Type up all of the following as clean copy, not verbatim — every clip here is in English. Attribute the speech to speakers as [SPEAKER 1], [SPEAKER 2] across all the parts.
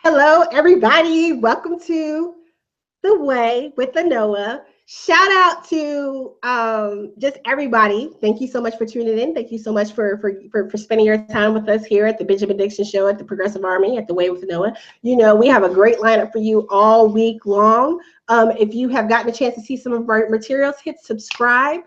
[SPEAKER 1] Hello, everybody. Welcome to The Way with Anoa. Shout out to just everybody. Thank you so much for tuning in. Thank you so much for spending your time with us here at the Benjamin Dixon Show at the Progressive Army at The Way with Anoa. You know, we have a great lineup for you all week long. If you have gotten a chance to see some of our materials, hit subscribe,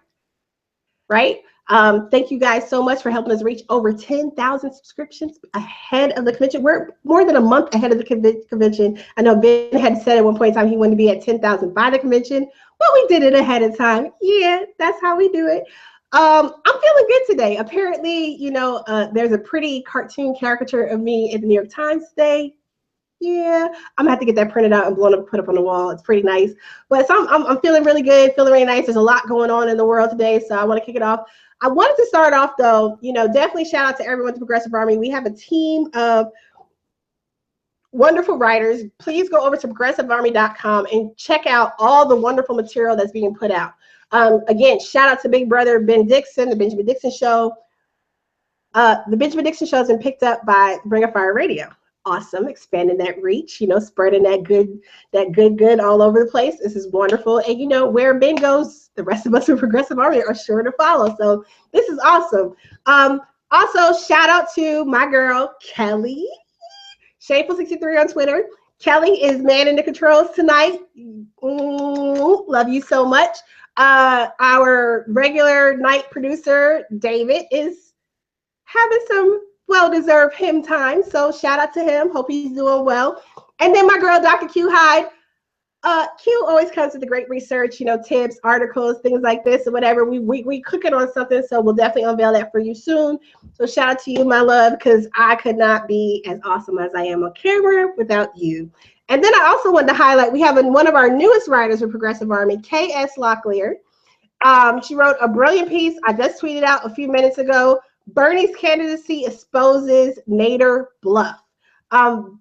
[SPEAKER 1] right? Thank you guys so much for helping us reach over 10,000 subscriptions ahead of the convention. We're more than a month ahead of the convention. I know Ben had said at one point in time he wanted to be at 10,000 by the convention. Well, we did it ahead of time. Yeah, that's how we do it. I'm feeling good today. Apparently, you know, there's a pretty cartoon caricature of me in the New York Times today. Yeah, I'm gonna have to get that printed out and blown up, put up on the wall. It's pretty nice. But so I'm feeling really good, feeling really nice. There's a lot going on in the world today, so I want to kick it off. I wanted to start off though, you know, definitely shout out to everyone at the Progressive Army. We have a team of wonderful writers. Please go over to progressivearmy.com and check out all the wonderful material that's being put out. Again, shout out to Big Brother Ben Dixon, the Benjamin Dixon Show. The Benjamin Dixon Show has been picked up by Bring a Fire Radio. Awesome, expanding that reach, you know, spreading that good all over the place. This is wonderful. And you know, where Ben goes, the rest of us in Progressive Army are sure to follow. So this is awesome. Also, shout out to my girl, Kelly, Shameful63 on Twitter. Kelly is manning the controls tonight. Love you so much. Our regular night producer, David, is having some well-deserved him time, so shout out to him. Hope he's doing well. And then my girl, Dr. Q Hyde. Q always comes with the great research, you know, tips, articles, things like this, or whatever. We cooking on something, so we'll definitely unveil that for you soon. So shout out to you, my love, because I could not be as awesome as I am on camera without you. And then I also wanted to highlight, we have one of our newest writers for Progressive Army, K.S. Locklear. She wrote a brilliant piece. I just tweeted out a few minutes ago. Bernie's candidacy exposes Nader bluff.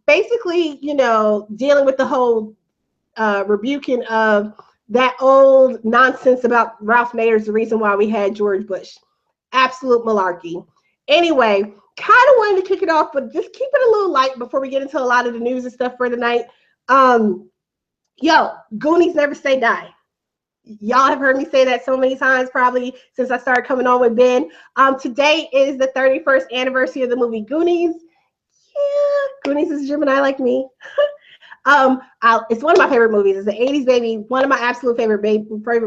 [SPEAKER 1] Basically, you know, dealing with the whole rebuking of that old nonsense about Ralph Nader's the reason why we had George Bush. Absolute malarkey. Anyway, kind of wanted to kick it off, but just keep it a little light before we get into a lot of the news and stuff for tonight. Goonies never say die. Y'all have heard me say that so many times, probably since I started coming on with Ben. Today is the 31st anniversary of the movie Goonies. Yeah, Goonies is a Gemini like me. It's one of my favorite movies. It's an 80s baby, one of my absolute favorite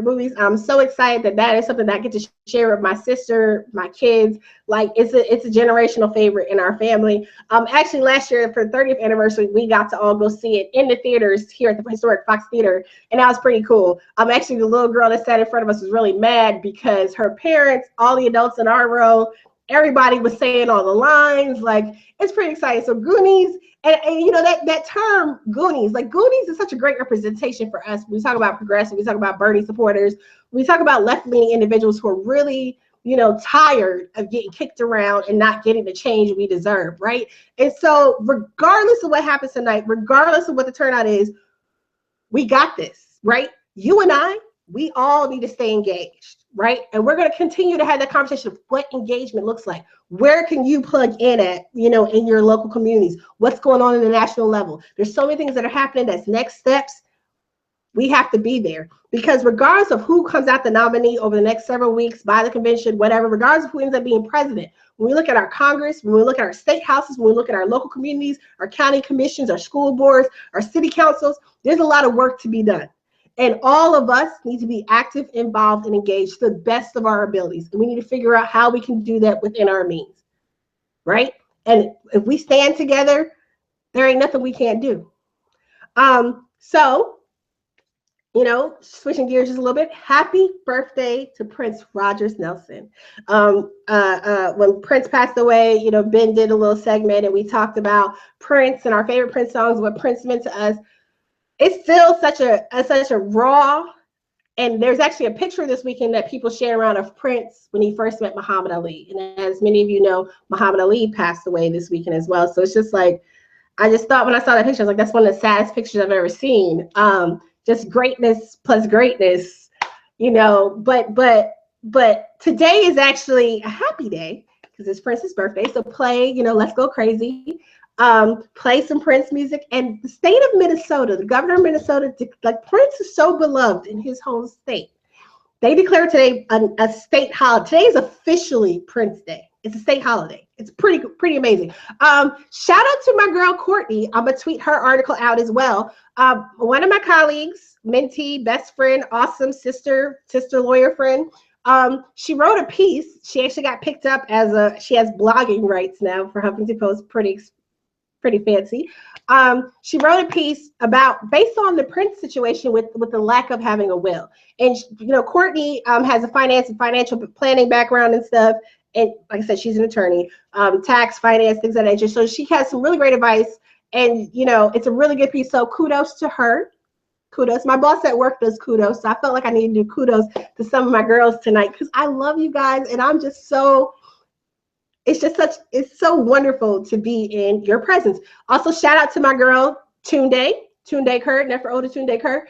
[SPEAKER 1] movies. I'm so excited that is something that I get to share with my sister, my kids. Like it's a generational favorite in our family. Actually last year for the 30th anniversary, we got to all go see it in the theaters here at the historic Fox Theater, and that was pretty cool. Actually the little girl that sat in front of us was really mad because her parents, all the adults in our row, everybody was saying all the lines. Like, it's pretty exciting. So Goonies, and you know, that term Goonies, like Goonies is such a great representation for us. We talk about progressive, we talk about Bernie supporters, we talk about left-leaning individuals who are really, you know, tired of getting kicked around and not getting the change we deserve, right? And so regardless of what happens tonight, regardless of what the turnout is, we got this, right? You and I, we all need to stay engaged, right? And we're going to continue to have that conversation of what engagement looks like. Where can you plug in at, you know, in your local communities? What's going on in the national level? There's so many things that are happening that's next steps. We have to be there because regardless of who comes out the nominee over the next several weeks by the convention, whatever, regardless of who ends up being president, when we look at our Congress, when we look at our state houses, when we look at our local communities, our county commissions, our school boards, our city councils, there's a lot of work to be done. And all of us need to be active, involved, and engaged to the best of our abilities. And we need to figure out how we can do that within our means, right? And if we stand together, there ain't nothing we can't do. So, you know, switching gears just a little bit, happy birthday to Prince Rogers Nelson. When Prince passed away, you know, Ben did a little segment and we talked about Prince and our favorite Prince songs, what Prince meant to us. It's still such a raw, and there's actually a picture this weekend that people share around of Prince when he first met Muhammad Ali. And as many of you know, Muhammad Ali passed away this weekend as well. So it's just like, I just thought when I saw that picture, I was like, that's one of the saddest pictures I've ever seen. Just greatness plus greatness, you know, but today is actually a happy day because it's Prince's birthday. So play, Let's Go Crazy. Play some Prince music. And the state of Minnesota, the governor of Minnesota, like Prince is so beloved in his home state. They declared today a state holiday. Today is officially Prince Day. It's a state holiday. It's pretty amazing. Shout out to my girl Courtney. I'm gonna tweet her article out as well. One of my colleagues, mentee, best friend, awesome sister lawyer friend. She wrote a piece. She actually got picked up she has blogging rights now for Huffington Post. Pretty fancy. She wrote a piece based on the Prince situation with the lack of having a will. And Courtney has a financial planning background and stuff. And like I said, she's an attorney, tax, finance, things of that nature. So she has some really great advice. And it's a really good piece. So kudos to her. Kudos. My boss at work does kudos. So I felt like I needed to do kudos to some of my girls tonight because I love you guys, and I'm just so. It's so wonderful to be in your presence. Also, shout out to my girl, Tunde Kerr, never older Tunde Kerr.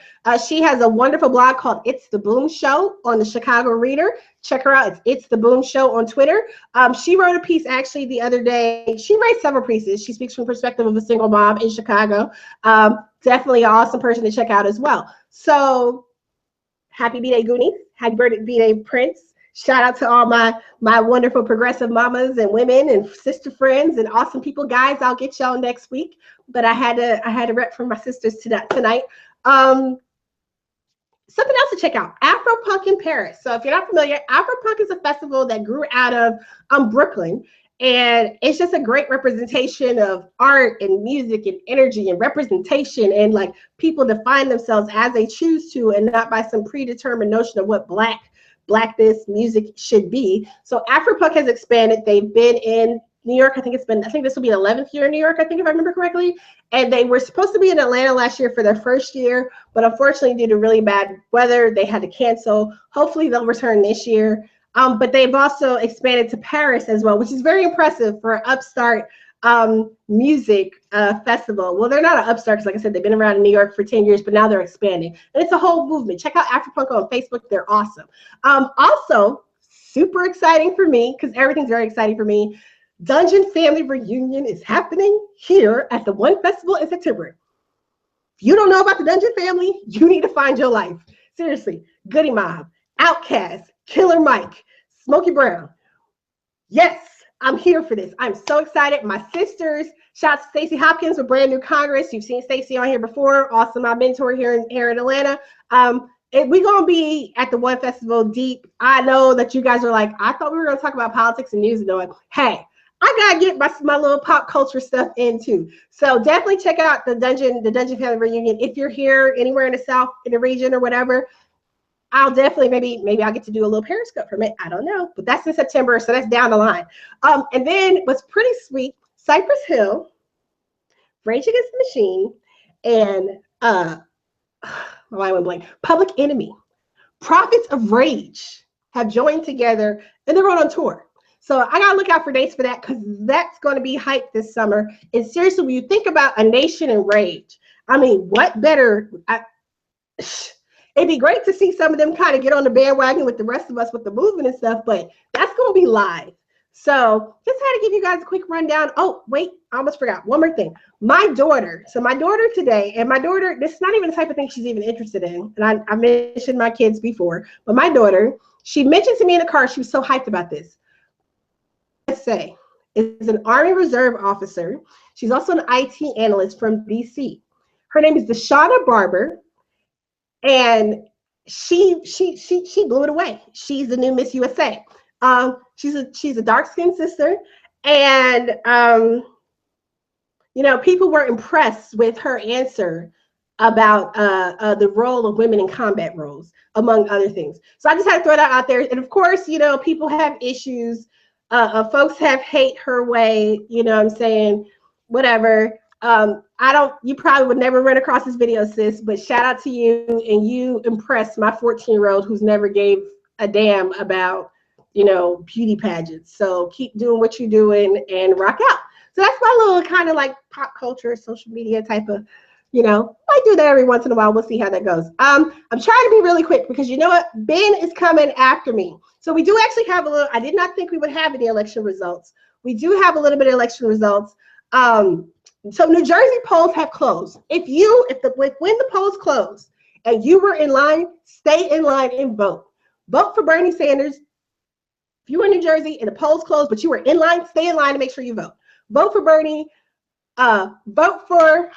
[SPEAKER 1] She has a wonderful blog called It's the Boom Show on the Chicago Reader. Check her out. It's the Boom Show on Twitter. She wrote a piece actually the other day. She writes several pieces. She speaks from the perspective of a single mom in Chicago. Definitely an awesome person to check out as well. So happy B-Day, Goonies. Happy birthday, B-Day, Prince. Shout out to all my wonderful progressive mamas and women and sister friends and awesome people. Guys, I'll get y'all next week. But I had to rep for my sisters tonight. Something else to check out, Afropunk in Paris. So if you're not familiar, Afropunk is a festival that grew out of Brooklyn. And it's just a great representation of art and music and energy and representation, and like people define themselves as they choose to and not by some predetermined notion of what blackness music should be. So Afropunk has expanded. They've been in New York. I think this will be the 11th year in New York, I think, if I remember correctly. And they were supposed to be in Atlanta last year for their first year, but unfortunately due to really bad weather, they had to cancel. Hopefully they'll return this year. But they've also expanded to Paris as well, which is very impressive for an upstart music festival. Well, they're not an upstart because, like I said, they've been around in New York for 10 years, but now they're expanding. And it's a whole movement. Check out Afropunk on Facebook. They're awesome. Also, super exciting for me, because everything's very exciting for me, Dungeon Family Reunion is happening here at the One Festival in September. If you don't know about the Dungeon Family, you need to find your life. Seriously, Goody Mob, Outkast, Killer Mike, Smokey Brown. Yes, I'm here for this. I'm so excited. My sisters, shout out to Stacey Hopkins with Brand New Congress. You've seen Stacey on here before. Awesome, my mentor here in Atlanta. We're going to be at the One Festival deep. I know that you guys are like, I thought we were going to talk about politics and news. And hey, I got to get my little pop culture stuff in too. So definitely check out the Dungeon Family Reunion. If you're here anywhere in the South, in the region or whatever, I'll definitely, maybe I'll get to do a little Periscope from it. I don't know, but that's in September, so that's down the line. And then what's pretty sweet, Cypress Hill, Rage Against the Machine, and my mind went blank, Public Enemy, Prophets of Rage have joined together, and they're on tour. So I gotta look out for dates for that, because that's going to be hyped this summer. And seriously, when you think about a nation in rage, I mean, what better? It'd be great to see some of them kind of get on the bandwagon with the rest of us with the movement and stuff, but that's going to be live. So just had to give you guys a quick rundown. Oh, wait, I almost forgot. One more thing. My daughter today, and my daughter, this is not even the type of thing she's even interested in. And I mentioned my kids before, but my daughter, she mentioned to me in the car, she was so hyped about this. Say is an Army Reserve officer. She's also an IT analyst from DC. Her name is Deshauna Barber. And she blew it away. She's the new Miss USA. She's a dark-skinned sister, and people were impressed with her answer about the role of women in combat roles, among other things. So I just had to throw that out there. And of course, people have issues. Folks have hate her way. You know what I'm saying? Whatever. You probably would never run across this video, sis, but shout out to you, and you impressed my 14-year-old who's never gave a damn about, beauty pageants. So keep doing what you're doing and rock out. So that's my little kind of like pop culture, social media type of You know, I do that every once in a while. We'll see how that goes. I'm trying to be really quick because you know what? Ben is coming after me. So we do actually have a little, I did not think we would have any election results. We do have a little bit of election results. So New Jersey polls have closed. When the polls close and you were in line, stay in line and vote. Vote for Bernie Sanders. If you were in New Jersey and the polls closed, but you were in line, stay in line and make sure you vote. Vote for Bernie. Vote for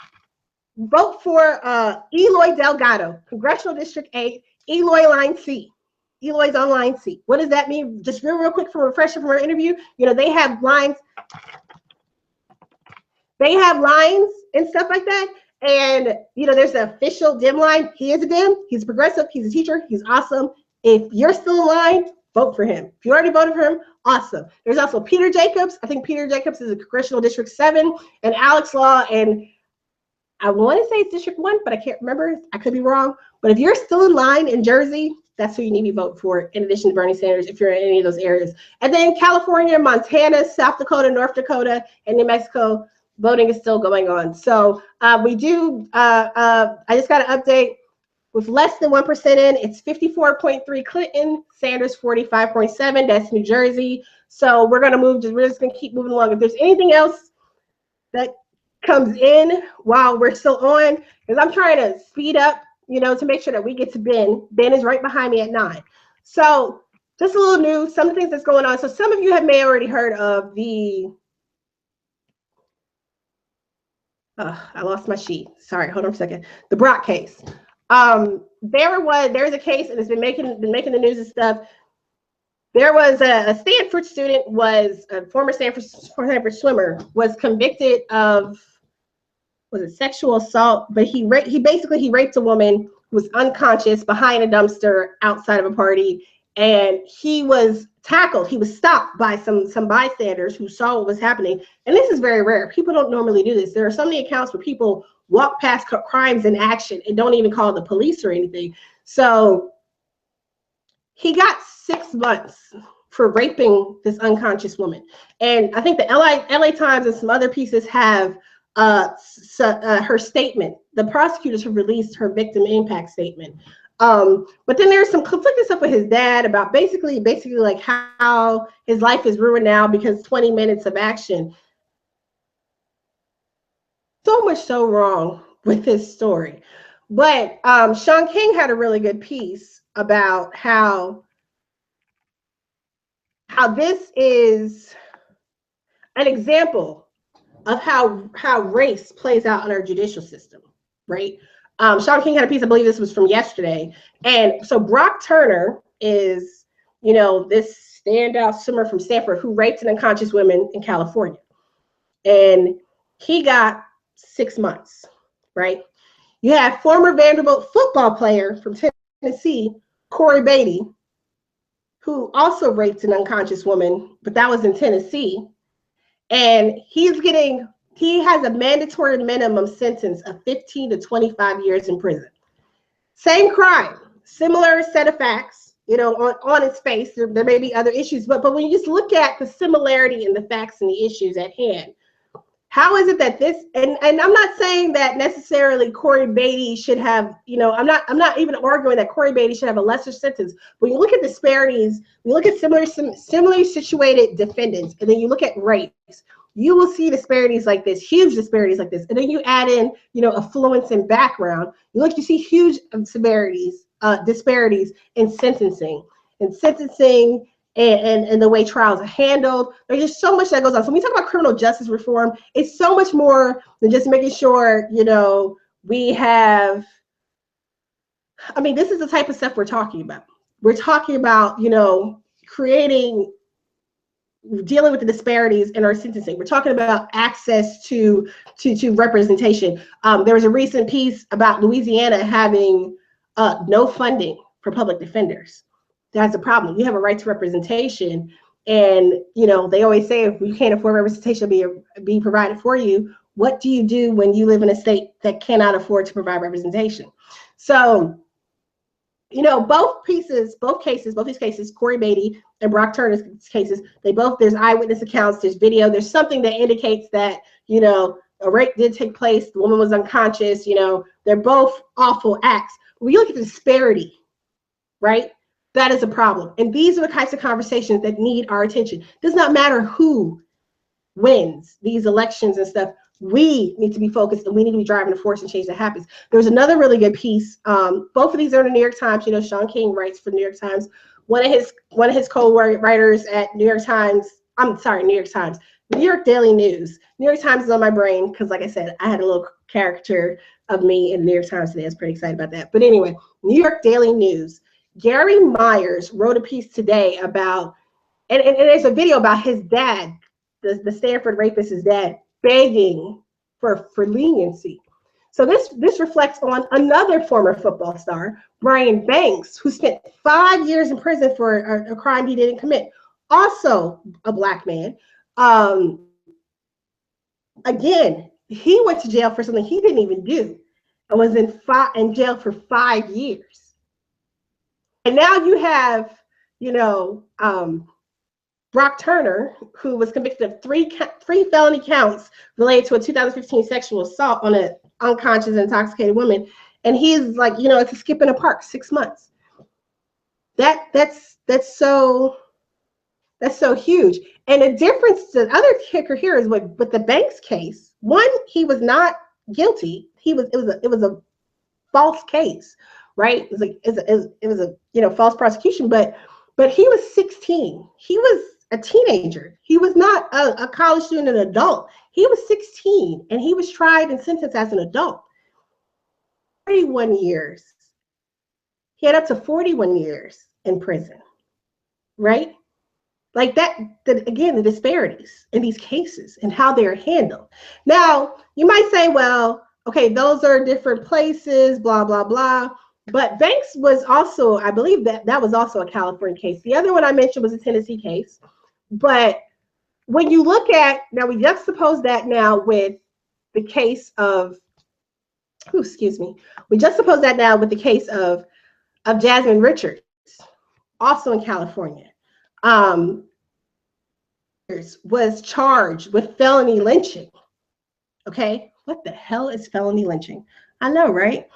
[SPEAKER 1] Eloy Delgado, Congressional District 8, Eloy line C. Eloy's on line C. What does that mean? Just real quick for a refresher from our interview. You know, they have lines. They have lines and stuff like that. And, you know, there's an official dim line. He is a dim. He's a progressive. He's a teacher. He's awesome. If you're still in line, vote for him. If you already voted for him, awesome. There's also Peter Jacobs. I think Peter Jacobs is a Congressional District 7, and Alex Law, and I want to say it's District 1, but I can't remember. I could be wrong. But if you're still in line in Jersey, that's who you need to vote for, in addition to Bernie Sanders, if you're in any of those areas. And then California, Montana, South Dakota, North Dakota, and New Mexico, voting is still going on. So we do, I just got an update. With less than 1% in, it's 54.3 Clinton, Sanders 45.7. That's New Jersey. So we're gonna we're just gonna keep moving along. If there's anything else that comes in while we're still on, because I'm trying to speed up, you know, to make sure that we get to Ben. Ben is right behind me at 9. So just a little news, some of the things that's going on. So some of you may have already heard of the, I lost my sheet. Sorry, hold on a second. The Brock case. There's a case, and it's been making the news and stuff. There was a Stanford student, was a former Stanford swimmer, was convicted of, was it sexual assault? But he raped a woman who was unconscious behind a dumpster outside of a party, and he was tackled. He was stopped by some bystanders who saw what was happening. And this is very rare. People don't normally do this. There are so many accounts where people walk past crimes in action and don't even call the police or anything. So he got 6 months for raping this unconscious woman. And I think the LA Times and some other pieces have her statement. The prosecutors have released her victim impact statement. But then there's some conflicting stuff with his dad about basically like how his life is ruined now because 20 minutes of action. So much so wrong with this story. But Sean King had a really good piece about how this is an example of how race plays out in our judicial system, right? Sean King had a piece, I believe this was from yesterday. And so Brock Turner is, you know, this standout swimmer from Stanford who raped an unconscious woman in California. And he got 6 months, right? You have former Vanderbilt football player from Tennessee, Corey Beatty, who also raped an unconscious woman, but that was in Tennessee. And he has a mandatory minimum sentence of 15 to 25 years in prison. Same crime, similar set of facts, you know, on its face. There may be other issues, but when you just look at the similarity in the facts and the issues at hand, how is it that this, and I'm not saying that necessarily Corey Beatty should have, you know, I'm not even arguing that Corey Beatty should have a lesser sentence. When you look at disparities, you look at similarly situated defendants, and then you look at race, you will see disparities like this, huge disparities like this. And then you add in, you know, affluence and background, you see huge disparities in sentencing. And the way trials are handled. There's just so much that goes on. So when we talk about criminal justice reform, it's so much more than just making sure, you know, we have, I mean, this is the type of stuff we're talking about. We're talking about, you know, dealing with the disparities in our sentencing. We're talking about access to representation. There was a recent piece about Louisiana having no funding for public defenders. That's a problem. You have a right to representation, and you know they always say if you can't afford representation be provided for you. What do you do when you live in a state that cannot afford to provide representation? So, you know, both these cases, Corey Beatty and Brock Turner's cases, there's eyewitness accounts, there's video, there's something that indicates that, you know, A rape did take place. The woman was unconscious. You know, they're both awful acts. When you look at the disparity, right? That is a problem. And these are the types of conversations that need our attention. It does not matter who wins these elections and stuff. We need to be focused, and we need to be driving the force and change that happens. There's another really good piece. Both of these are in the New York Times. You know, Sean King writes for the New York Times. One of his co-writers at New York Times. I'm sorry, New York Times. New York Daily News. New York Times is on my brain because, like I said, I had a little caricature of me in the New York Times today. I was pretty excited about that. But anyway, New York Daily News. Gary Myers wrote a piece today about, and there's a video about his dad, the Stanford rapist's dad, begging for leniency. So this reflects on another former football star, Brian Banks, who spent 5 years in prison for a crime he didn't commit. Also a Black man. Again, he went to jail for something he didn't even do and was in jail for 5 years. And now you have, you know, Brock Turner, who was convicted of three felony counts related to a 2015 sexual assault on an unconscious, intoxicated woman, and he's like, you know, it's a skip in a park, 6 months. That's so huge. And the difference, the other kicker here is with the Banks case. One, he was not guilty. It was a false case, right? It was a you know, false prosecution, but he was 16. He was a teenager. He was not a college student, an adult. He was 16, and he was tried and sentenced as an adult. 41 years. He had up to 41 years in prison, right? Like that, again, the disparities in these cases and how they're handled. Now, you might say, well, okay, those are different places, blah, blah, blah. But Banks was also, I believe that was also a California case. The other one I mentioned was a Tennessee case. But when you look at, now we juxtapose that now with the case of, we juxtapose that now with the case of Jasmine Richards, also in California. Was charged with felony lynching. Okay, what the hell is felony lynching? I know, right?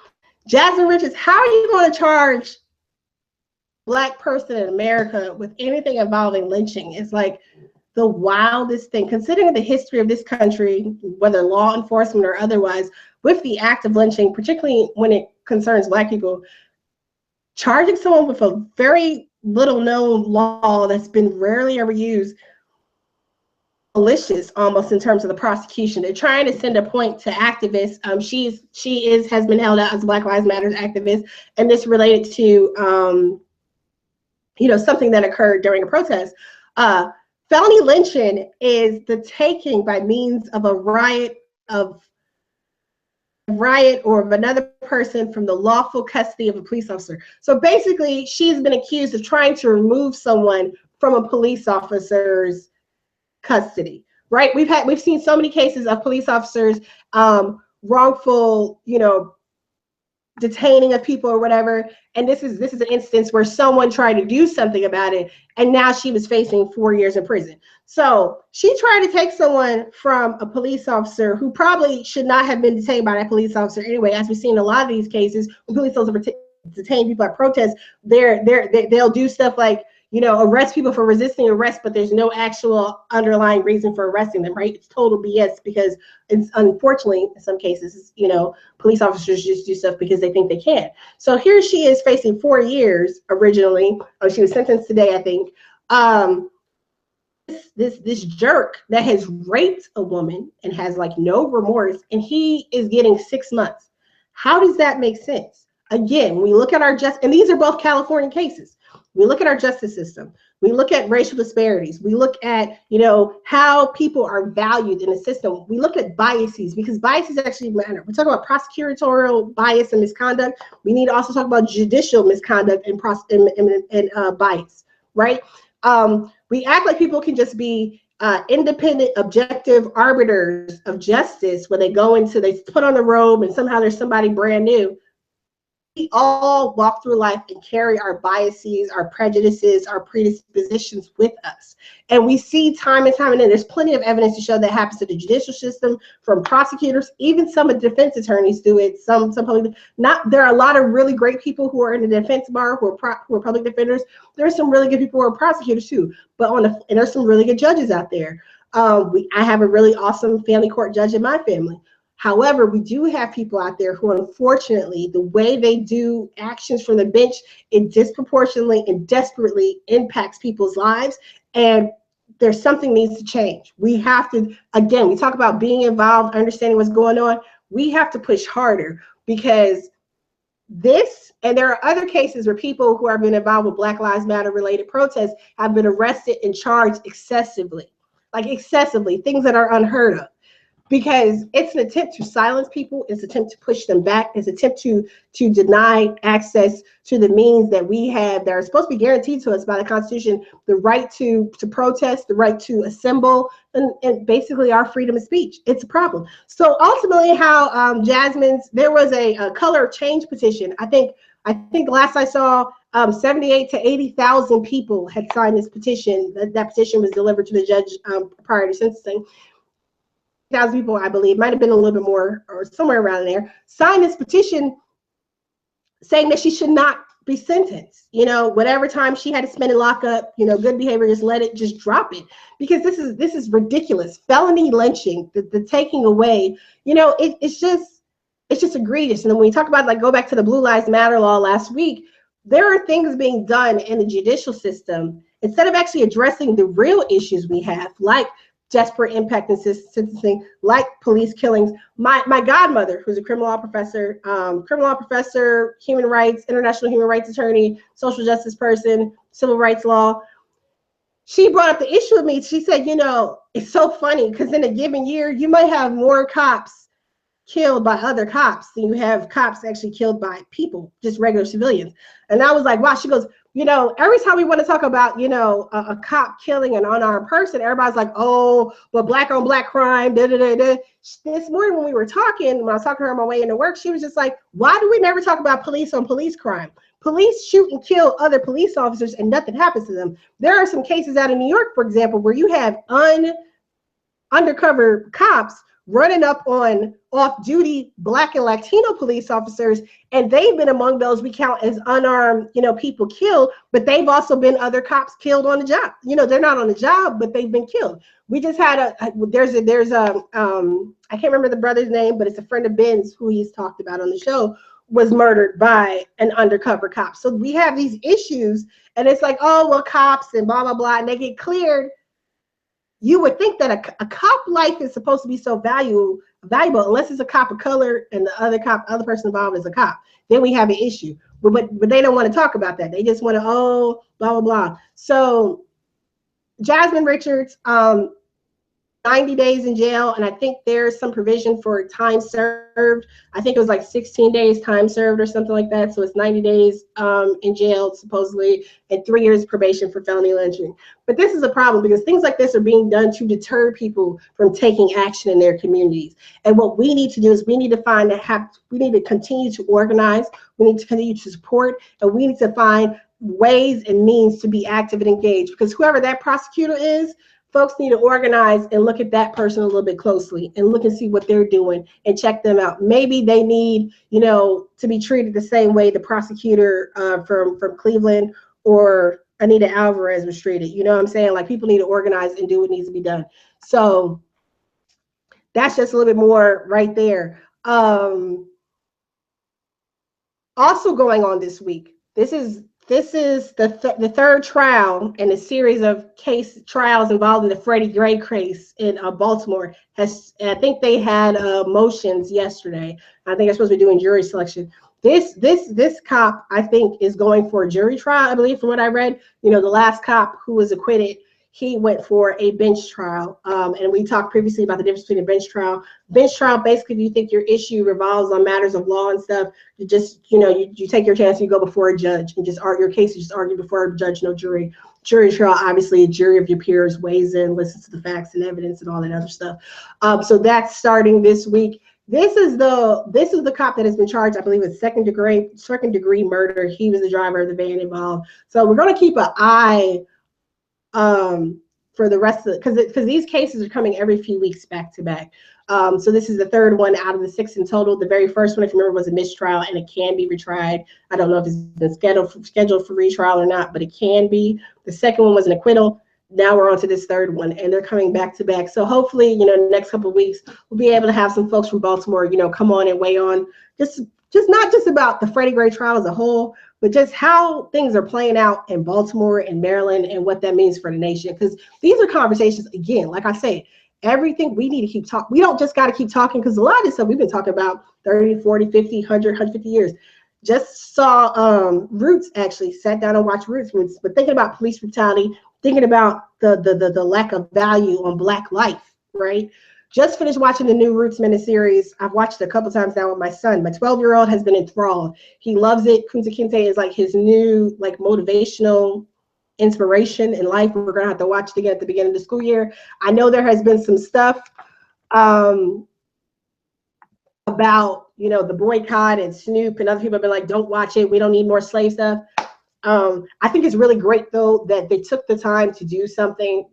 [SPEAKER 1] Jasmine Richards, how are you going to charge a Black person in America with anything involving lynching? It's like the wildest thing, considering the history of this country, whether law enforcement or otherwise, with the act of lynching, particularly when it concerns Black people. Charging someone with a very little known law that's been rarely ever used, malicious almost in terms of the prosecution. They're trying to send a point to activists. She has been held out as Black Lives Matter activist, and this related to you know, something that occurred during a protest. Felony lynching is the taking by means of a riot or of another person from the lawful custody of a police officer. So basically, she's been accused of trying to remove someone from a police officer's custody, right? We've seen so many cases of police officers wrongful, you know, detaining of people or whatever, and this is an instance where someone tried to do something about it, and now she was facing 4 years in prison. So she tried to take someone from a police officer who probably should not have been detained by that police officer anyway. As we've seen in a lot of these cases, when police officers detain people at protests, they'll do stuff like, you know, arrest people for resisting arrest, but there's no actual underlying reason for arresting them, right? It's total BS, because it's, unfortunately, in some cases, you know, police officers just do stuff because they think they can. So here she is facing 4 years originally. Oh, she was sentenced today, I think. This jerk that has raped a woman and has like no remorse, and he is getting 6 months. How does that make sense? Again, we look at our and these are both California cases. We look at our justice system. We look at racial disparities. We look at, you know, how people are valued in the system. We look at biases, because biases actually matter. We're talking about prosecutorial bias and misconduct. We need to also talk about judicial misconduct and bias, right? We act like people can just be independent, objective arbiters of justice when they put on the robe and somehow there's somebody brand new. all walk through life and carry our biases, our prejudices, our predispositions with us. And we see time and time again, there's plenty of evidence to show that happens to the judicial system, from prosecutors, even some of the defense attorneys do it. Some public, not, there are a lot of really great people who are in the defense bar, who are public defenders. There are some really good people who are prosecutors too, but and there's some really good judges out there. I have a really awesome family court judge in my family. However, we do have people out there who, unfortunately, the way they do actions from the bench, it disproportionately and desperately impacts people's lives. And there's something needs to change. We have to, again, we talk about being involved, understanding what's going on. We have to push harder, because this, and there are other cases where people who have been involved with Black Lives Matter related protests have been arrested and charged excessively, like excessively, things that are unheard of. Because it's an attempt to silence people, it's an attempt to push them back, it's an attempt to deny access to the means that we have that are supposed to be guaranteed to us by the Constitution, the right to protest, the right to assemble, and basically our freedom of speech. It's a problem. So ultimately, how Jasmine's, there was a color change petition. I think last I saw, 78 to 80,000 people had signed this petition. That petition was delivered to the judge prior to sentencing. 1,000 people, I believe, might have been a little bit more or somewhere around there, signed this petition saying that she should not be sentenced. You know, whatever time she had to spend in lockup, you know, good behavior, just drop it, because this is ridiculous. Felony lynching, the taking away, you know, it's just egregious. And then when we talk about, like, go back to the Blue Lives Matter law last week, there are things being done in the judicial system instead of actually addressing the real issues we have, like desperate impact and sentencing, like police killings. My godmother, who's a criminal law professor, human rights, international human rights attorney, social justice person, civil rights law, she brought up the issue with me. She said, you know, it's so funny because in a given year, you might have more cops killed by other cops than you have cops actually killed by people, just regular civilians. And I was like, wow. She goes, you know, every time we want to talk about, you know, a cop killing an unarmed person, everybody's like, oh, but black on black crime, da, da, da, da. This morning when we were talking, when I was talking to her on my way into work, she was just like, why do we never talk about police on police crime? Police shoot and kill other police officers and nothing happens to them. There are some cases out in New York, for example, where you have undercover cops running up on off-duty Black and Latino police officers, and they've been among those we count as unarmed, you know, people killed, but they've also been other cops killed on the job. You know, they're not on the job, but they've been killed. We just had there's a I can't remember the brother's name, but it's a friend of Ben's who he's talked about on the show, was murdered by an undercover cop. So we have these issues, and it's like, oh, well, cops and blah, blah, blah, and they get cleared. You would think that a cop life is supposed to be so valuable unless it's a cop of color and the other person involved is a cop. Then we have an issue. But they don't want to talk about that. They just want to, oh, blah, blah, blah. So Jasmine Richards, 90 days in jail, and I think there's some provision for time served. I think it was like 16 days time served or something like that. So it's 90 days in jail, supposedly, and 3 years probation for felony lynching. But this is a problem because things like this are being done to deter people from taking action in their communities. And what we need to do is we need to continue to organize, we need to continue to support, and we need to find ways and means to be active and engaged, because whoever that prosecutor is, folks need to organize and look at that person a little bit closely and look and see what they're doing and check them out. Maybe they need, you know, to be treated the same way the prosecutor from Cleveland or Anita Alvarez was treated. You know what I'm saying? Like, people need to organize and do what needs to be done. So that's just a little bit more right there. Also going on this week, this is the third trial in a series of trials involving the Freddie Gray case in Baltimore. I think they had motions yesterday. I think they're supposed to be doing jury selection. This cop, I think, is going for a jury trial, I believe, from what I read. You know, the last cop who was acquitted, he went for a bench trial. And we talked previously about the difference between a bench trial. Bench trial, basically, if you think your issue revolves on matters of law and stuff, you just, you know, you take your chance, you go before a judge and just argue your case, you just argue before a judge, no jury. Jury trial, obviously, a jury of your peers weighs in, listens to the facts and evidence and all that other stuff. So that's starting this week. This is the cop that has been charged, I believe, with second degree murder. He was the driver of the van involved. So we're going to keep an eye for the rest of it, because these cases are coming every few weeks back to back. So this is the third one out of the 6 in total. The very first one, if you remember, was a mistrial, and it can be retried. I don't know if it's been scheduled for retrial or not, but it can be. The second one was an acquittal. Now we're on to this third one, and they're coming back to back. So hopefully, next couple of weeks, we'll be able to have some folks from Baltimore, come on and weigh on just not just about the Freddie Gray trial as a whole, but just how things are playing out in Baltimore and Maryland and what that means for the nation. Because these are conversations, again, like I say, everything we need to keep talking. We don't just got to keep talking, because a lot of this stuff we've been talking about 30, 40, 50, 100, 150 years. Just saw Roots, actually sat down and watched Roots, but thinking about police brutality, thinking about the lack of value on Black life, right? Just finished watching the new Roots miniseries. I've watched it a couple times now with my son. My 12-year-old has been enthralled. He loves it. Kunta Kinte is like his new motivational inspiration in life. We're gonna have to watch it again at the beginning of the school year. I know there has been some stuff about the boycott, and Snoop and other people have been like, don't watch it, we don't need more slave stuff. I think it's really great though that they took the time to do something,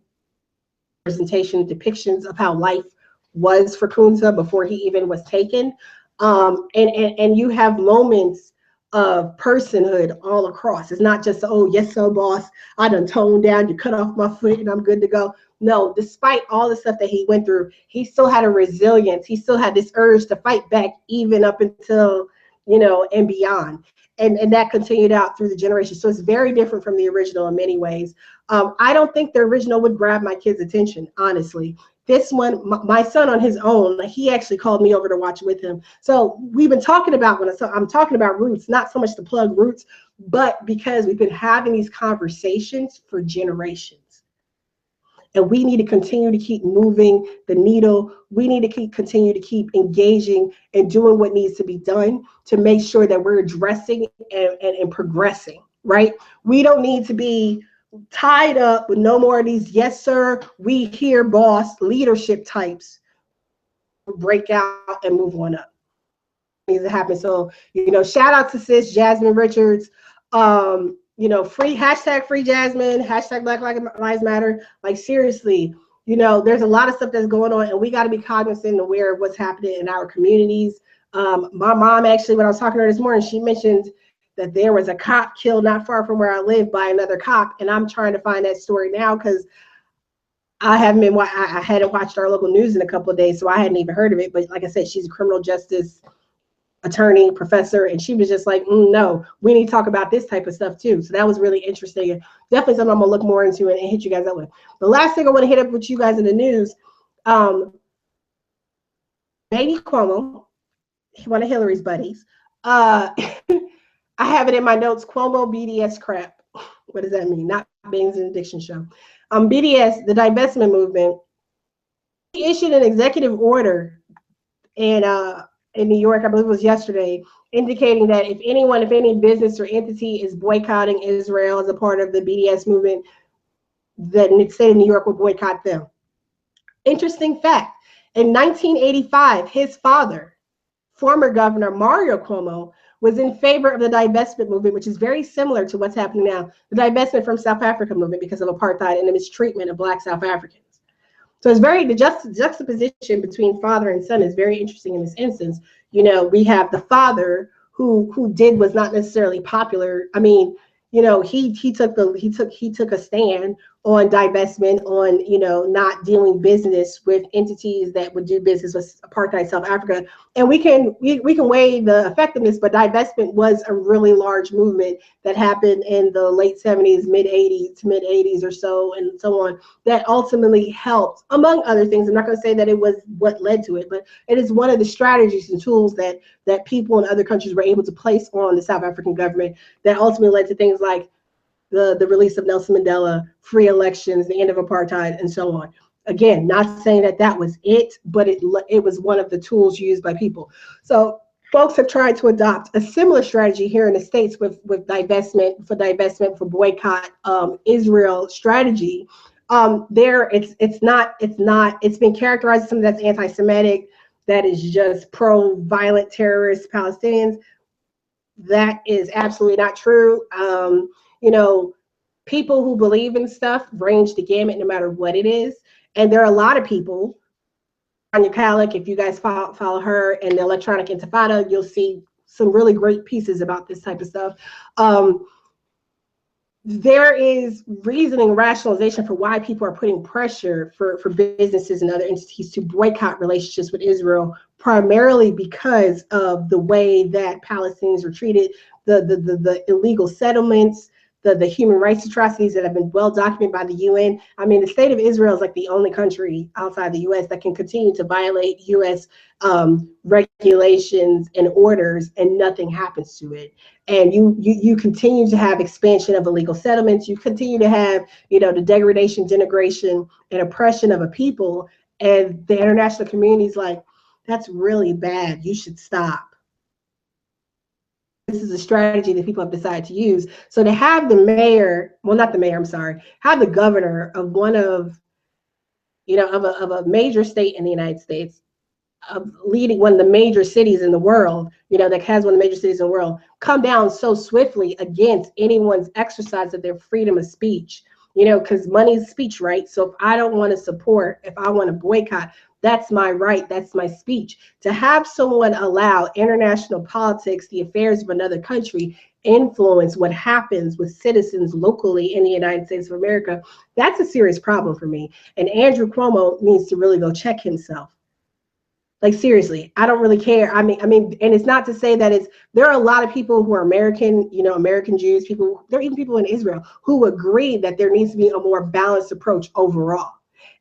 [SPEAKER 1] presentation, depictions of how life was for Kunta before he even was taken. And you have moments of personhood all across. It's not just, oh, yes, so boss, I done toned down, you cut off my foot and I'm good to go. No, despite all the stuff that he went through, he still had a resilience. He still had this urge to fight back even up until, and beyond. And that continued out through the generations. So it's very different from the original in many ways. I don't think the original would grab my kids' attention, honestly. This one, my son on his own, he actually called me over to watch with him. So we've been talking about, I'm talking about Roots, not so much to plug Roots, but because we've been having these conversations for generations. And we need to continue to keep moving the needle. We need to continue to keep engaging and doing what needs to be done to make sure that we're addressing and progressing, right? We don't need to be tied up with no more of these, yes, sir, we here, boss, leadership types. Break out and move on up. Needs to happen. So, shout out to sis Jasmine Richards. Free Jasmine, hashtag Black Lives Matter. Like, seriously, there's a lot of stuff that's going on, and we got to be cognizant and aware of what's happening in our communities. My mom, actually, when I was talking to her this morning, she mentioned that there was a cop killed not far from where I live by another cop, and I'm trying to find that story now because I hadn't watched our local news in a couple of days, so I hadn't even heard of it. But like I said, she's a criminal justice attorney, professor, and she was just like, no, we need to talk about this type of stuff too. So that was really interesting, and definitely something I'm gonna look more into and hit you guys up with. The last thing I want to hit up with you guys in the news, Baby Cuomo, one of Hillary's buddies, I have it in my notes, Cuomo BDS crap. What does that mean? Not Benjamin Dixon Show. BDS, the divestment movement, he issued an executive order in New York, I believe it was yesterday, indicating that if any business or entity is boycotting Israel as a part of the BDS movement, then the state of New York will boycott them. Interesting fact, in 1985, his father, former Governor Mario Cuomo, was in favor of the divestment movement, which is very similar to what's happening now, the divestment from South Africa movement because of apartheid and the mistreatment of Black South Africans. So it's the juxtaposition between father and son is very interesting in this instance. We have the father who did was not necessarily popular. I mean, he took a stand on divestment, on not doing business with entities that would do business with apartheid South Africa. And we can weigh the effectiveness, but divestment was a really large movement that happened in the late 70s, mid 80s or so, and so on, that ultimately helped, among other things. I'm not going to say that it was what led to it, but it is one of the strategies and tools that people in other countries were able to place on the South African government that ultimately led to things like the release of Nelson Mandela, free elections, the end of apartheid, and so on. Again, not saying that was it, but it was one of the tools used by people. So folks have tried to adopt a similar strategy here in the States with divestment, for boycott, Israel strategy. It's been characterized as something that's anti-Semitic. that is just pro-violent terrorist Palestinians. That is absolutely not true. You know, people who believe in stuff range the gamut no matter what it is. And there are a lot of people, Anya Kalik, if you guys follow her and the Electronic Intifada, you'll see some really great pieces about this type of stuff. There is reasoning, rationalization for why people are putting pressure for businesses and other entities to boycott relationships with Israel, primarily because of the way that Palestinians are treated, the illegal settlements, the human rights atrocities that have been well documented by the UN. I mean, the state of Israel is like the only country outside the US that can continue to violate US regulations and orders and nothing happens to it. And you continue to have expansion of illegal settlements. You continue to have, you know, the degradation, denigration, and oppression of a people. And the international community is like, that's really bad. You should stop. This is a strategy that people have decided to use. So to have the mayor, well, not the mayor, I'm sorry, have the governor of one of, you know, of a major state in the United States, of leading one of the major cities in the world, you know, that has one of the major cities in the world, come down so swiftly against anyone's exercise of their freedom of speech, you know, because money is speech, right? So if I don't want to support, if I want to boycott, that's my right, that's my speech. To have someone allow international politics, the affairs of another country, influence what happens with citizens locally in the United States of America, that's a serious problem for me. And Andrew Cuomo needs to really go check himself. Like, seriously, I don't really care. I mean, and it's not to say that there are a lot of people who are American, you know, American Jews, there are even people in Israel who agree that there needs to be a more balanced approach overall.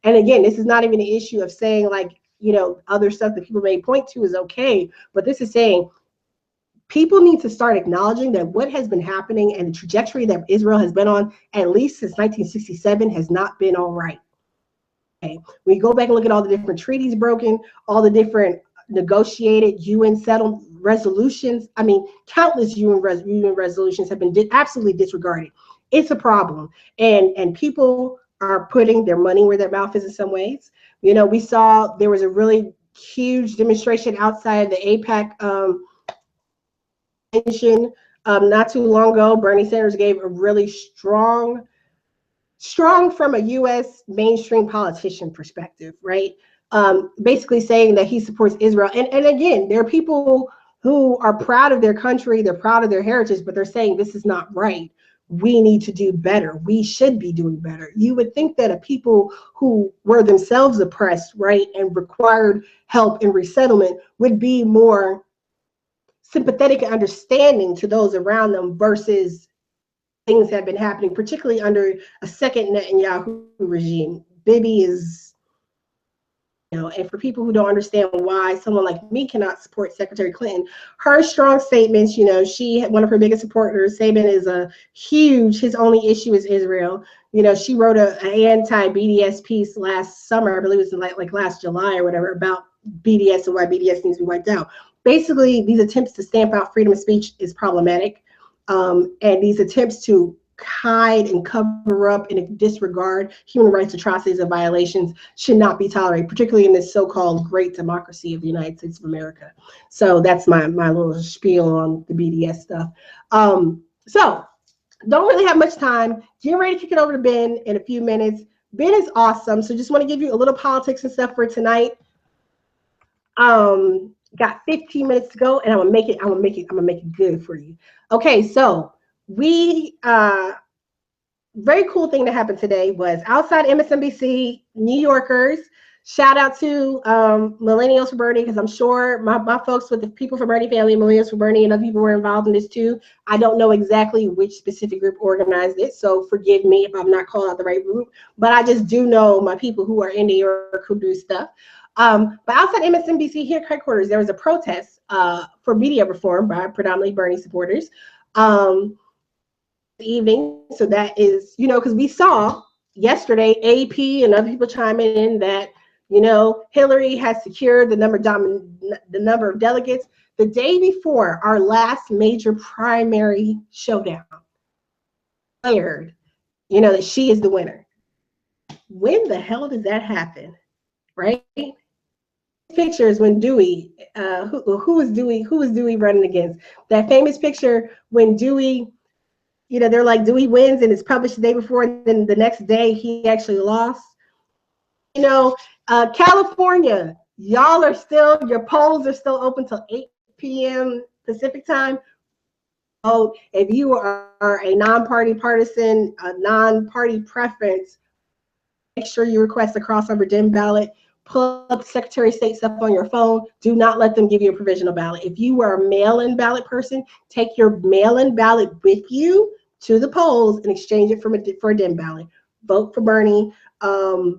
[SPEAKER 1] And again, this is not even an issue of saying, like, you know, other stuff that people may point to is okay, but this is saying people need to start acknowledging that what has been happening and the trajectory that Israel has been on, at least since 1967, has not been all right. We go back and look at all the different treaties broken, all the different negotiated UN settlement resolutions. I mean, countless UN resolutions have been absolutely disregarded. It's a problem, and people are putting their money where their mouth is in some ways. You know, we saw there was a really huge demonstration outside the AIPAC convention not too long ago. Bernie Sanders gave a really strong from a U.S. mainstream politician perspective, right? Basically saying that he supports Israel. And again, there are people who are proud of their country, they're proud of their heritage, but they're saying this is not right. We need to do better. We should be doing better. You would think that a people who were themselves oppressed, right, and required help in resettlement would be more sympathetic and understanding to those around them versus things have been happening, particularly under a second Netanyahu regime. Bibi is, you know, and for people who don't understand why someone like me cannot support Secretary Clinton, her strong statements, you know, one of her biggest supporters, Sabin, is his only issue is Israel. You know, she wrote an anti-BDS piece last summer, I believe it was like last July or whatever, about BDS and why BDS needs to be wiped out. Basically, these attempts to stamp out freedom of speech is problematic. And these attempts to hide and cover up and disregard human rights atrocities and violations should not be tolerated, particularly in this so-called great democracy of the United States of America. So that's my little spiel on the BDS stuff. So don't really have much time. Getting ready to kick it over to Ben in a few minutes. Ben is awesome. So just want to give you a little politics and stuff for tonight. Got 15 minutes to go, and I'm gonna make it good for you. Okay, so we very cool thing that happened today was outside MSNBC, New Yorkers. Shout out to Millennials for Bernie, because I'm sure my folks with the People for Bernie family, Millennials for Bernie, and other people were involved in this too. I don't know exactly which specific group organized it, so forgive me if I'm not calling out the right group, but I just do know my people who are in New York who do stuff. But outside MSNBC here headquarters, there was a protest for media reform by predominantly Bernie supporters evening. So that is, you know, because we saw yesterday AP and other people chiming in that, you know, Hillary has secured the number of delegates the day before our last major primary showdown. Declared, you know, that she is the winner. When the hell does that happen, right? pictures when Dewey, who was Dewey running against? That famous picture when Dewey, you know, they're like Dewey wins and it's published the day before, and then the next day he actually lost. You know, California, y'all are still, your polls are still open till 8 p.m. Pacific time. Vote. If you are a non-party partisan, a non-party preference, make sure you request a crossover dim ballot. Pull up the Secretary of State stuff on your phone. Do not let them give you a provisional ballot. If you are a mail-in ballot person, take your mail-in ballot with you to the polls and exchange it for a dim ballot. Vote for Bernie. I'll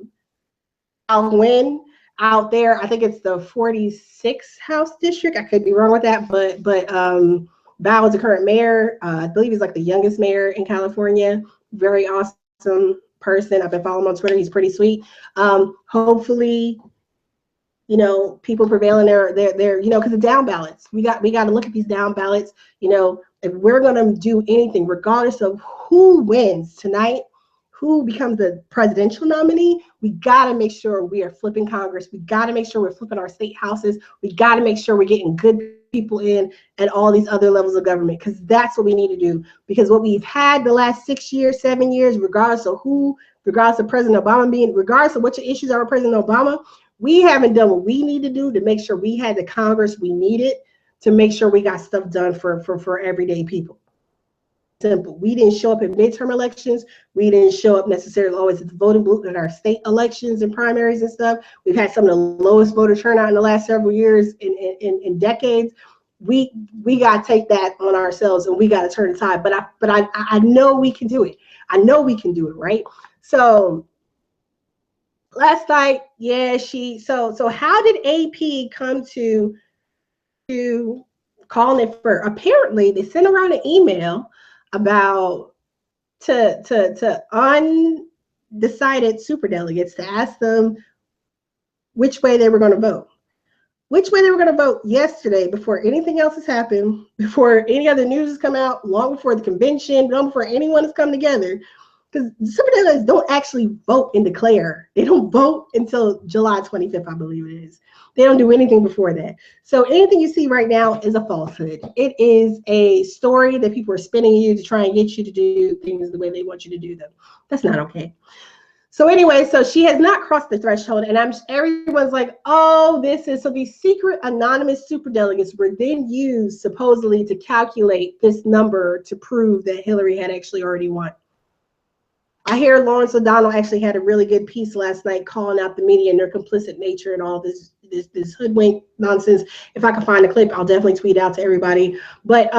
[SPEAKER 1] win out there. I think it's the 46th House district. I could be wrong with that, but Val is the current mayor. I believe he's like the youngest mayor in California. Very awesome person. I've been following him on Twitter. He's pretty sweet. Hopefully, you know, people prevail in their you know, because the down ballots. We got to look at these down ballots. You know, if we're gonna do anything, regardless of who wins tonight, who becomes the presidential nominee, we got to make sure we are flipping Congress. We got to make sure we're flipping our state houses. We got to make sure we're getting good people in at all these other levels of government, because that's what we need to do. Because what we've had the last 6 years, 7 years, regardless of President Obama being, regardless of what your issues are with President Obama, we haven't done what we need to do to make sure we had the Congress we needed to make sure we got stuff done for everyday people. Simple. We didn't show up in midterm elections. We didn't show up necessarily always at the voting booth in our state elections and primaries and stuff. We've had some of the lowest voter turnout in the last several years, in decades. We got to take that on ourselves, and we got to turn the tide. But I know we can do it. I know we can do it, right? So last night, yeah, so how did AP come to calling it for? Apparently, they sent around an email about to undecided superdelegates to ask them which way they were going to vote. Which way they were going to vote yesterday, before anything else has happened, before any other news has come out, long before the convention, long before anyone has come together. Because superdelegates don't actually vote and declare. They don't vote until July 25th, I believe it is. They don't do anything before that. So anything you see right now is a falsehood. It is a story that people are spinning you to try and get you to do things the way they want you to do them. That's not okay. So anyway, so she has not crossed the threshold, and everyone's like, oh, so these secret anonymous superdelegates were then used supposedly to calculate this number to prove that Hillary had actually already won. I hear Lawrence O'Donnell actually had a really good piece last night calling out the media and their complicit nature and all this hoodwink nonsense. If I can find a clip, I'll definitely tweet out to everybody. But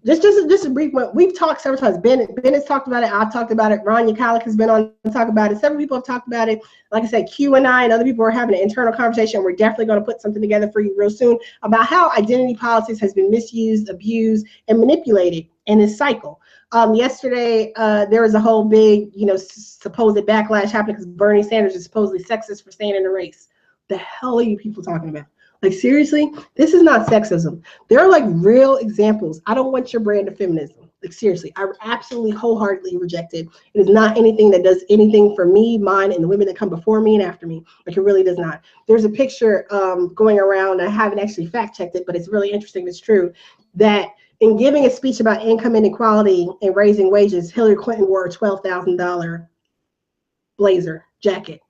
[SPEAKER 1] just a brief one. We've talked several times. Ben has talked about it. I've talked about it. Ron Yukalik has been on to talk about it. Several people have talked about it. Like I said, Q and I and other people are having an internal conversation. We're definitely going to put something together for you real soon about how identity politics has been misused, abused, and manipulated in this cycle. Yesterday, there was a whole big, supposed backlash happening because Bernie Sanders is supposedly sexist for staying in the race. The hell are you people talking about? Like, seriously, this is not sexism. There are like real examples. I don't want your brand of feminism. Like, seriously, I absolutely wholeheartedly reject it. It is not anything that does anything for me, mine, and the women that come before me and after me. Like, it really does not. There's a picture going around. I haven't actually fact checked it, but it's really interesting. It's true that in giving a speech about income inequality and raising wages, Hillary Clinton wore a $12,000 blazer jacket.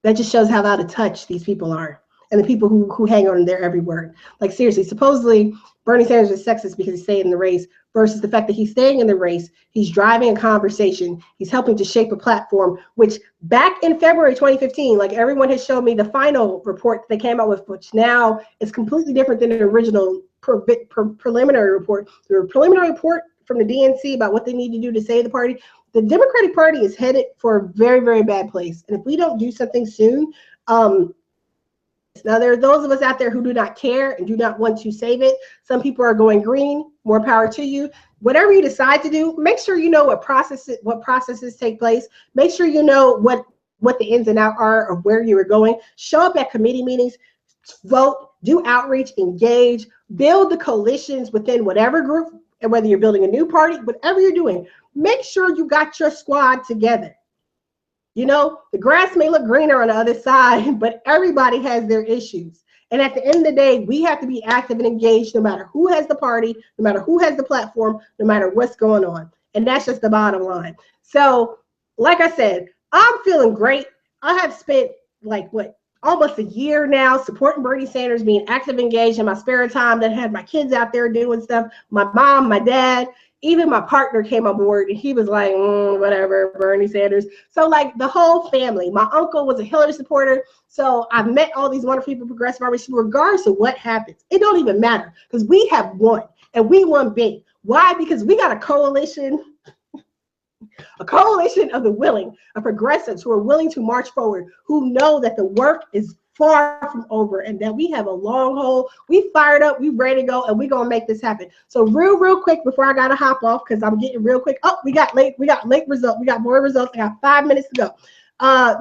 [SPEAKER 1] That just shows how out of touch these people are, and the people who hang on their every word. Like, seriously, supposedly Bernie Sanders is sexist because he's staying in the race, versus the fact that he's staying in the race, he's driving a conversation, he's helping to shape a platform, which back in February 2015, like everyone has shown me the final report that they came out with, which now is completely different than the original preliminary report. The preliminary report from the DNC about what they need to do to save the party. The Democratic Party is headed for a very, very bad place. And if we don't do something soon, now there are those of us out there who do not care and do not want to save it. Some people are going green. More power to you. Whatever you decide to do, make sure you know what processes take place. Make sure you know what the ins and outs are of where you are going. Show up at committee meetings, vote, do outreach, engage, build the coalitions within whatever group, and whether you're building a new party, whatever you're doing, make sure you got your squad together. You know, the grass may look greener on the other side, but everybody has their issues. And at the end of the day, we have to be active and engaged no matter who has the party, no matter who has the platform, no matter what's going on. And that's just the bottom line. So, like I said, I'm feeling great. I have spent like almost a year now supporting Bernie Sanders, being active, engaged in my spare time. That had my kids out there doing stuff. My mom, my dad, even my partner came on board, and he was like, whatever, Bernie Sanders. So like the whole family. My uncle was a Hillary supporter. So I've met all these wonderful people, progressive artists, regardless of what happens. It don't even matter because we have won, and we won big. Why? Because we got a coalition of the willing, of progressives who are willing to march forward, who know that the work is far from over and that we have a long haul. We fired up, we ready to go, and we're gonna make this happen. So real quick before I gotta hop off because I'm getting real quick. Oh, we got late results. We got more results. I got 5 minutes to go.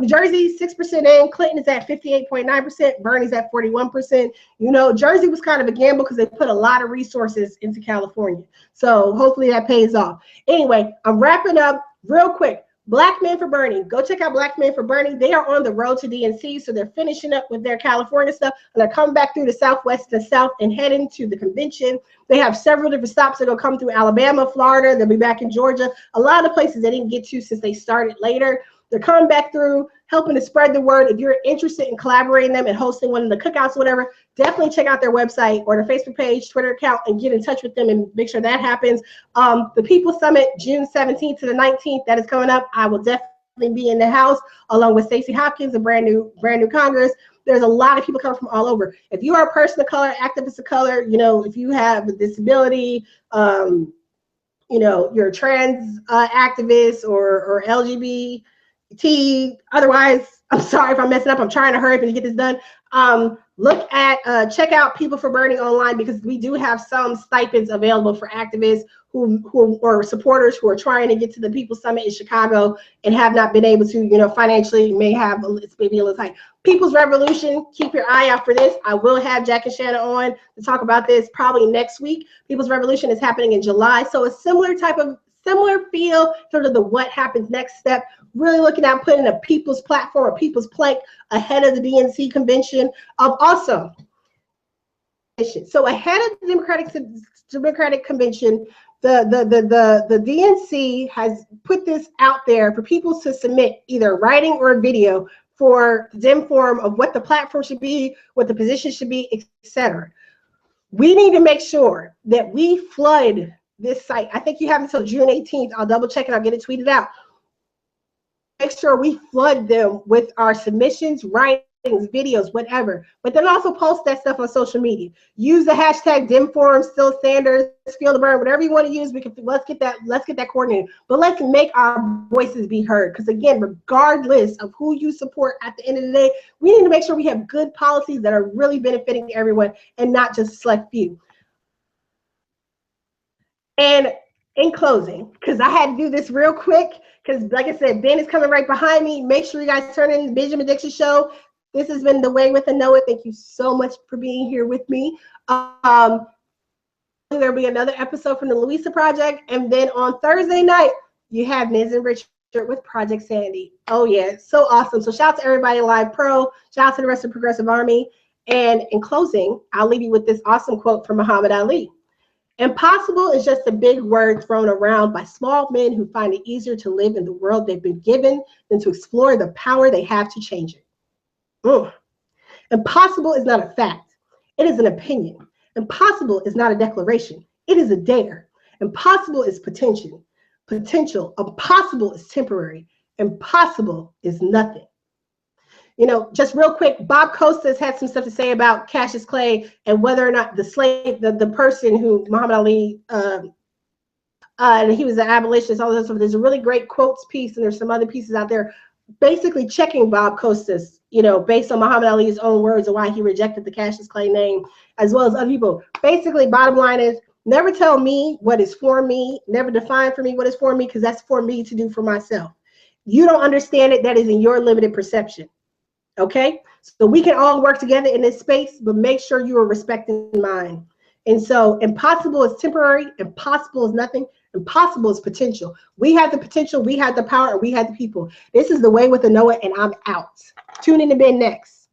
[SPEAKER 1] New Jersey 6% in. Clinton is at 58.9%. Bernie's at 41%. You know, Jersey was kind of a gamble because they put a lot of resources into California. So hopefully that pays off. Anyway, I'm wrapping up real quick. Black Men for Bernie. Go check out Black Men for Bernie. They are on the road to DNC, so they're finishing up with their California stuff, and they're coming back through the Southwest to the South and heading to the convention. They have several different stops that will come through Alabama, Florida. They'll be back in Georgia. A lot of places they didn't get to since they started later. They're coming back through, helping to spread the word. If you're interested in collaborating them and hosting one of the cookouts or whatever, definitely check out their website or their Facebook page, Twitter account, and get in touch with them and make sure that happens. The People's Summit, June 17th to the 19th, that is coming up. I will definitely be in the house along with Stacey Hopkins, a brand new Congress. There's a lot of people coming from all over. If you are a person of color, activist of color, you know, if you have a disability, you know, you're a trans activist or LGBT, otherwise, I'm sorry if I'm messing up. I'm trying to hurry up and get this done. Check out People for Bernie online because we do have some stipends available for activists who are supporters who are trying to get to the People's Summit in Chicago and have not been able to, you know, financially may have it's maybe a little tight. People's Revolution, keep your eye out for this. I will have Jack and Shanna on to talk about this probably next week. People's Revolution is happening in July, so a similar feel, sort of the what happens next step, really looking at putting a people's platform, a people's plank ahead of the DNC convention. Also, so ahead of the Democratic convention, the DNC has put this out there for people to submit either writing or a video for the Dem form of what the platform should be, what the position should be, etc. We need to make sure that we flood this site. I think you have until June 18th. I'll double check and I'll get it tweeted out. Make sure we flood them with our submissions, writings, videos, whatever. But then also post that stuff on social media. Use the hashtag DemForum, Still Sanders, Feel the Burn, whatever you want to use. Let's get that coordinated. But let's make our voices be heard. Because again, regardless of who you support at the end of the day, we need to make sure we have good policies that are really benefiting everyone and not just a select few. And in closing, because I had to do this real quick, because like I said, Ben is coming right behind me. Make sure you guys turn in the Benjamin Dixon Show. This has been The Way with Anoa. Thank you so much for being here with me. There'll be another episode from the Louisa Project. And then on Thursday night, you have Niz and Richard with Project Sanity. Oh, yeah, so awesome. So shout out to everybody in Live Pro. Shout out to the rest of the Progressive Army. And in closing, I'll leave you with this awesome quote from Muhammad Ali. Impossible is just a big word thrown around by small men who find it easier to live in the world they've been given than to explore the power they have to change it. Impossible is not a fact. It is an opinion. Impossible is not a declaration. It is a dare. Impossible is potential. Impossible is temporary. Impossible is nothing. You know, just real quick, Bob Costas had some stuff to say about Cassius Clay and whether or not the slave, the person who Muhammad Ali, he was an abolitionist, all this stuff. There's a really great quotes piece, and there's some other pieces out there basically checking Bob Costas, you know, based on Muhammad Ali's own words and why he rejected the Cassius Clay name, as well as other people. Basically, bottom line is, never tell me what is for me, never define for me what is for me, because that's for me to do for myself. You don't understand it, that is in your limited perception. Okay, so we can all work together in this space, but make sure you are respecting mine. And so impossible is temporary, impossible is nothing. Impossible is potential. We have the potential, we have the power, and we have the people. This is The Way with Anoa, and I'm out. Tune in to Ben next.